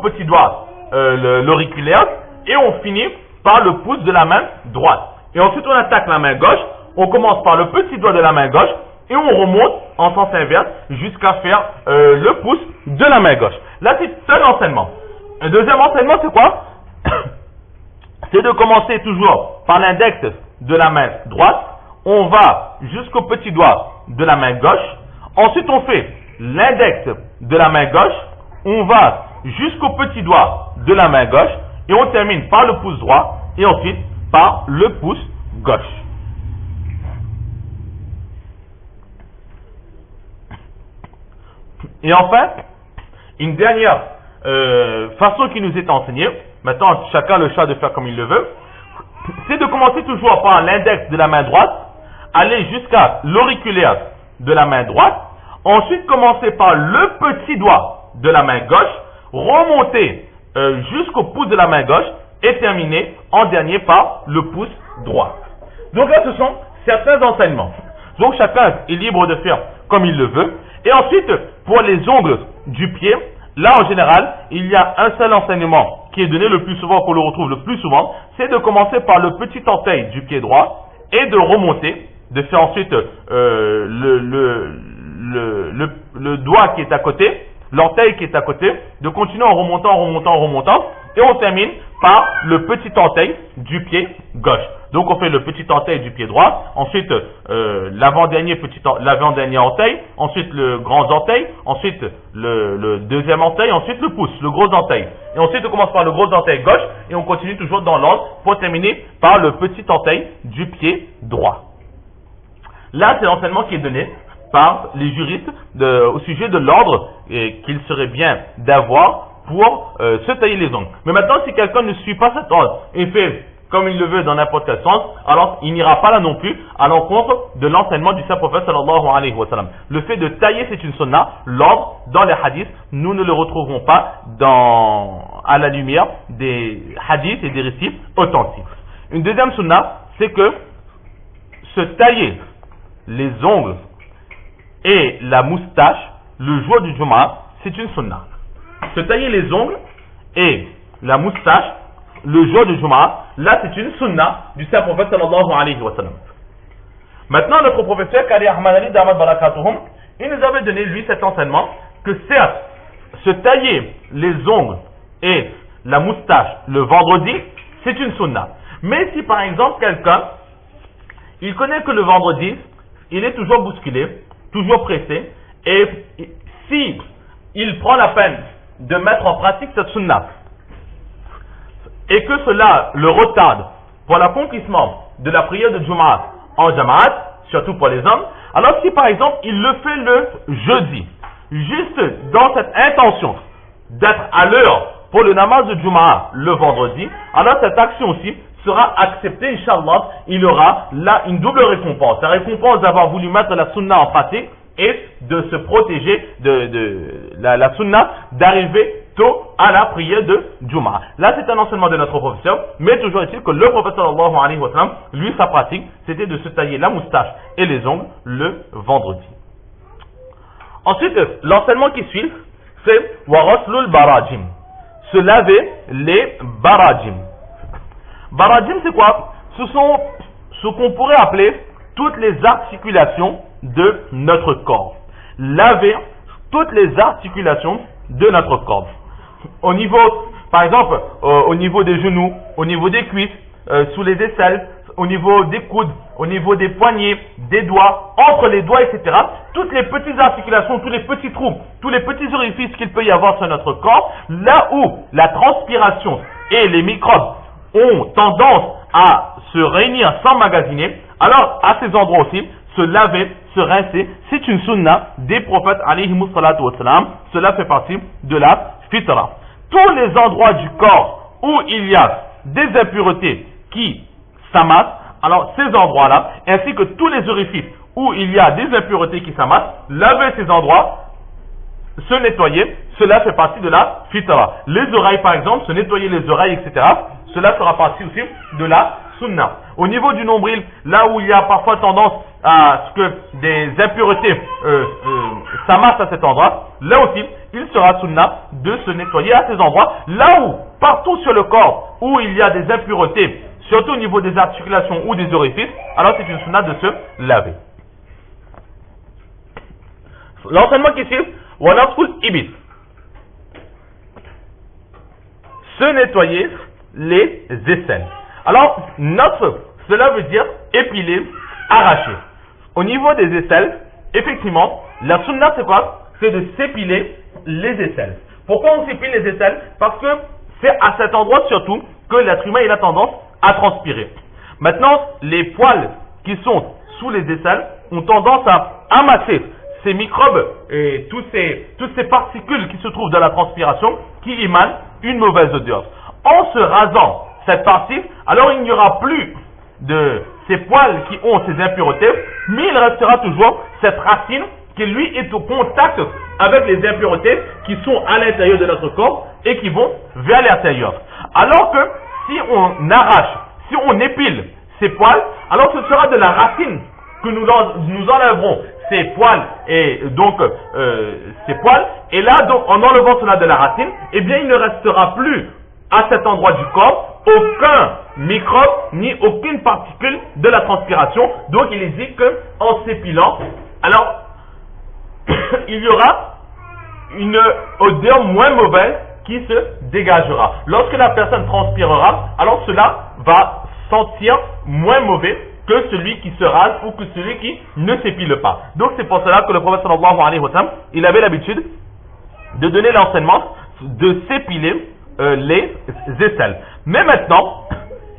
petit doigt l'auriculaire et on finit par le pouce de la main droite. Et ensuite on attaque la main gauche, on commence par le petit doigt de la main gauche et on remonte en sens inverse jusqu'à faire le pouce de la main gauche. Là c'est un enseignement. Un deuxième enseignement c'est quoi? C'est de commencer toujours par l'index de la main droite, on va jusqu'au petit doigt de la main gauche, ensuite on fait l'index de la main gauche, on va jusqu'au petit doigt de la main gauche et on termine par le pouce droit et ensuite par le pouce gauche. Et enfin, une dernière façon qui nous est enseignée, maintenant chacun le choix de faire comme il le veut, c'est de commencer toujours par l'index de la main droite, aller jusqu'à l'auriculaire de la main droite, ensuite commencer par le petit doigt de la main gauche, remonter jusqu'au pouce de la main gauche et terminer en dernier par le pouce droit. Donc là, ce sont certains enseignements. Donc chacun est libre de faire comme il le veut. Et ensuite, pour les ongles du pied, là en général, il y a un seul enseignement qui est donné le plus souvent, qu'on le retrouve le plus souvent, c'est de commencer par le petit orteil du pied droit et de remonter, de faire ensuite le doigt qui est à côté, l'orteil qui est à côté, de continuer en remontant, et on termine par le petit orteil du pied gauche. Donc on fait le petit orteil du pied droit, ensuite l'avant-dernier orteil, ensuite le grand orteil, ensuite le deuxième orteil, ensuite le pouce, le gros orteil. Et ensuite on commence par le gros orteil gauche et on continue toujours dans l'ordre pour terminer par le petit orteil du pied droit. Là c'est l'enseignement qui est donné par les juristes au sujet de l'ordre qu'il serait bien d'avoir pour se tailler les ongles. Mais maintenant, si quelqu'un ne suit pas cet ordre et fait comme il le veut dans n'importe quel sens, alors il n'ira pas là non plus à l'encontre de l'enseignement du saint prophète sallallahu alayhi wa sallam. Le fait de tailler, c'est une sunna. L'ordre, dans les hadiths, nous ne le retrouverons pas à la lumière des hadiths et des récits authentiques. Une deuxième sunna, c'est que se tailler les ongles et la moustache le jour du Jumu'ah, c'est une sunna. Se tailler les ongles et la moustache le jour du Jumu'ah, là c'est une sunna du saint prophète sallallahu alayhi wa sallam. Maintenant notre professeur Qari Ahmad Ali Damat Barakatuhum, il nous avait donné lui cet enseignement que certes se tailler les ongles et la moustache le vendredi, c'est une sunna. Mais si par exemple quelqu'un, il connaît que le vendredi, il est toujours bousculé, toujours pressé, et si il prend la peine de mettre en pratique cette sunna, et que cela le retarde pour l'accomplissement de la prière de Jumu'ah en Jama'at, surtout pour les hommes, alors si par exemple il le fait le jeudi, juste dans cette intention d'être à l'heure pour le namaz de Jumu'ah le vendredi, alors cette action aussi sera acceptée, Inch'Allah, il aura là une double récompense. La récompense d'avoir voulu mettre la sunna en pratique et de se protéger de la sunna d'arriver tôt à la prière de Jumu'ah. Là, c'est un enseignement de notre professeur, mais toujours est-il que le prophète sallallahu alayhi wa sallam, lui, sa pratique, c'était de se tailler la moustache et les ongles le vendredi. Ensuite, l'enseignement qui suit, c'est waraslul barajim. Se laver les barajim. Barajim, c'est quoi? Ce sont ce qu'on pourrait appeler toutes les articulations de notre corps. Laver toutes les articulations de notre corps. Au niveau, par exemple, au niveau des genoux, au niveau des cuisses, sous les aisselles, au niveau des coudes, au niveau des poignets, des doigts, entre les doigts, etc. Toutes les petites articulations, tous les petits trous, tous les petits orifices qu'il peut y avoir sur notre corps, là où la transpiration et les microbes ont tendance à se réunir, s'emmagasiner, alors à ces endroits aussi, se laver, se rincer, c'est une sunna des prophètes alayhimus salatu wassalam. Cela fait partie de la fitra. Tous les endroits du corps où il y a des impuretés qui s'amassent, alors ces endroits-là, ainsi que tous les orifices où il y a des impuretés qui s'amassent, laver ces endroits, se nettoyer, cela fait partie de la fitra. Les oreilles par exemple, se nettoyer les oreilles, etc. Cela fera partie aussi de la sunna. Au niveau du nombril, là où il y a parfois tendance à ce que des impuretés s'amassent à cet endroit, là aussi, il sera sunna de se nettoyer à ces endroits. Là où, partout sur le corps, où il y a des impuretés, surtout au niveau des articulations ou des orifices, alors c'est une sunna de se laver. L'enseignement qui suit, wanaful ibis. Se nettoyer les aisselles. Alors, cela veut dire épiler, arracher. Au niveau des aisselles, effectivement, la sunna c'est quoi? C'est de s'épiler les aisselles. Pourquoi on s'épile les aisselles? Parce que c'est à cet endroit surtout que l'être humain il a tendance à transpirer. Maintenant, les poils qui sont sous les aisselles ont tendance à amasser ces microbes et toutes ces particules qui se trouvent dans la transpiration qui émanent une mauvaise odeur. En se rasant cette partie, alors il n'y aura plus de ces poils qui ont ces impuretés, mais il restera toujours cette racine qui lui est au contact avec les impuretés qui sont à l'intérieur de notre corps et qui vont vers l'intérieur. Alors que si on arrache, si on épile ces poils, alors ce sera de la racine que nous enlèverons ces poils et donc ces poils, et là donc en enlevant cela de la racine, eh bien il ne restera plus à cet endroit du corps aucun microbe ni aucune particule de la transpiration. Donc il est dit que en s'épilant, alors il y aura une odeur moins mauvaise qui se dégagera. Lorsque la personne transpirera, alors cela va sentir moins mauvais que celui qui se rase ou que celui qui ne s'épile pas. Donc c'est pour cela que le prophète sallallahu alayhi wa sallam, il avait l'habitude de donner l'enseignement de s'épiler les aisselles. Mais maintenant,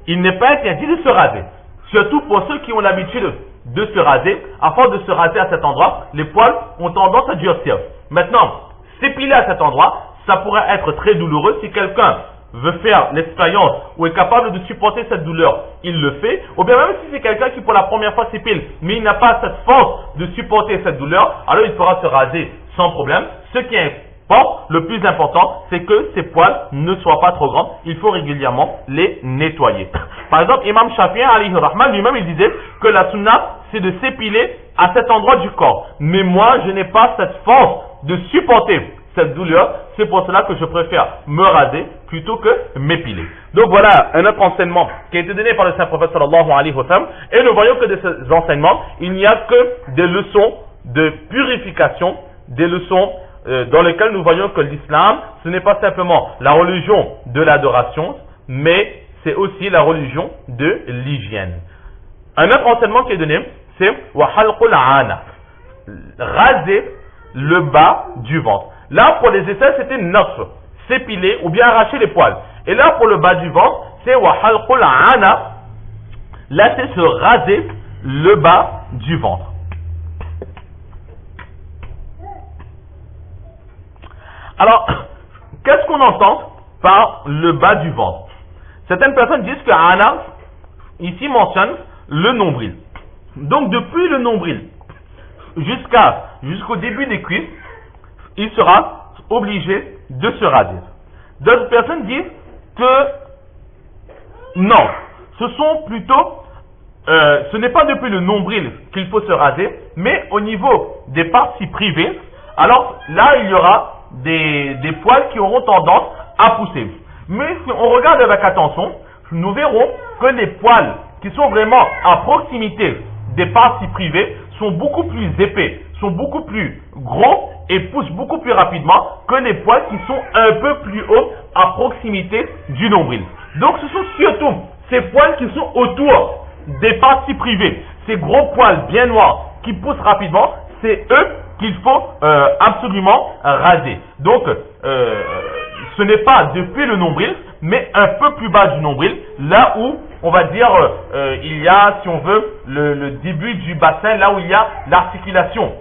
il n'est pas interdit de se raser. Surtout pour ceux qui ont l'habitude de se raser. À force de se raser à cet endroit, les poils ont tendance à durcir. Maintenant, s'épiler à cet endroit, ça pourrait être très douloureux. Si quelqu'un veut faire l'expérience ou est capable de supporter cette douleur, il le fait. Ou bien même si c'est quelqu'un qui pour la première fois s'épile, mais il n'a pas cette force de supporter cette douleur, alors il pourra se raser sans problème. Ce qui est le plus important, c'est que ces poils ne soient pas trop grands. Il faut régulièrement les nettoyer. Par exemple, Imam Shafi'i alayhi rahman lui-même, il disait que la sunna, c'est de s'épiler à cet endroit du corps. Mais moi, je n'ai pas cette force de supporter cette douleur. C'est pour cela que je préfère me raser plutôt que m'épiler. Donc voilà un autre enseignement qui a été donné par le saint prophète sallallahu alayhi wa sallam. Et nous voyons que de ces enseignements, il n'y a que des leçons de purification, des leçons dans lesquelles nous voyons que l'islam, ce n'est pas simplement la religion de l'adoration, mais c'est aussi la religion de l'hygiène. Un autre enseignement qui est donné, c'est wa halqul ana, raser le bas du ventre. Là, pour les aisselles, c'était nasf, s'épiler ou bien arracher les poils. Et là, pour le bas du ventre, c'est wa halqul ana, là, c'est se raser le bas du ventre. Alors, qu'est-ce qu'on entend par le bas du ventre? Certaines personnes disent que ana, ici mentionne le nombril. Donc, depuis le nombril jusqu'au début des cuisses, il sera obligé de se raser. D'autres personnes disent que non, ce n'est pas depuis le nombril qu'il faut se raser, mais au niveau des parties privées, alors là, il y aura des poils qui auront tendance à pousser. Mais si on regarde avec attention, nous verrons que les poils qui sont vraiment à proximité des parties privées sont beaucoup plus épais, sont beaucoup plus gros et poussent beaucoup plus rapidement que les poils qui sont un peu plus hauts à proximité du nombril. Donc ce sont surtout ces poils qui sont autour des parties privées, ces gros poils bien noirs qui poussent rapidement, c'est eux qu'il faut absolument raser. Donc, ce n'est pas depuis le nombril, mais un peu plus bas du nombril, là où, on va dire, il y a, si on veut, le début du bassin, là où il y a l'articulation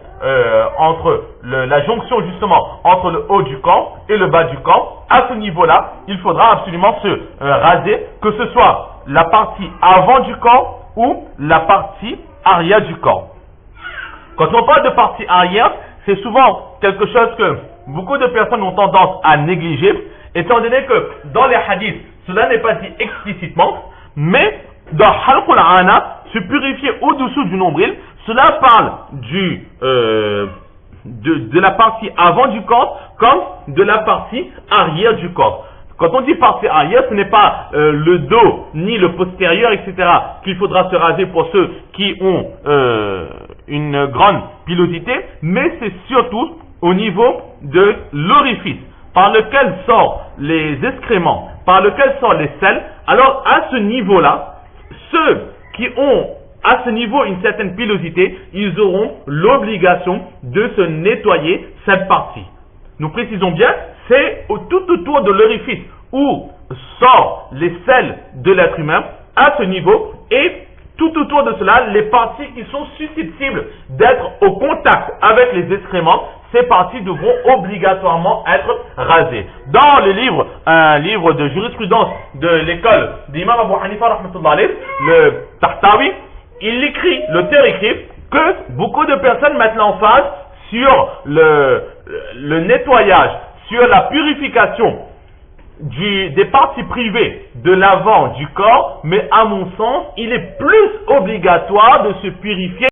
entre la jonction, justement, entre le haut du corps et le bas du corps. À ce niveau-là, il faudra absolument se raser, que ce soit la partie avant du corps ou la partie arrière du corps. Quand on parle de partie arrière, c'est souvent quelque chose que beaucoup de personnes ont tendance à négliger, étant donné que dans les hadiths, cela n'est pas dit explicitement, mais dans halqul ana, se purifier au-dessous du nombril, cela parle de la partie avant du corps comme de la partie arrière du corps. Quand on dit partie arrière, ce n'est pas le dos ni le postérieur, etc. qu'il faudra se raser pour ceux qui ont une grande pilosité, mais c'est surtout au niveau de l'orifice par lequel sortent les excréments, par lequel sortent les selles. Alors à ce niveau-là, ceux qui ont à ce niveau une certaine pilosité, ils auront l'obligation de se nettoyer cette partie. Nous précisons bien, c'est tout autour de l'orifice où sortent les selles de l'être humain, à ce niveau, et tout autour de cela, les parties qui sont susceptibles d'être au contact avec les excréments, ces parties devront obligatoirement être rasées. Dans le livre, un livre de jurisprudence de l'école d'Imam Abu Hanifa, rahmatullah alayh, le Tahtawi, l'auteur écrit que beaucoup de personnes mettent l'emphase sur le nettoyage, sur la purification des parties privées de l'avant du corps, mais à mon sens, il est plus obligatoire de se purifier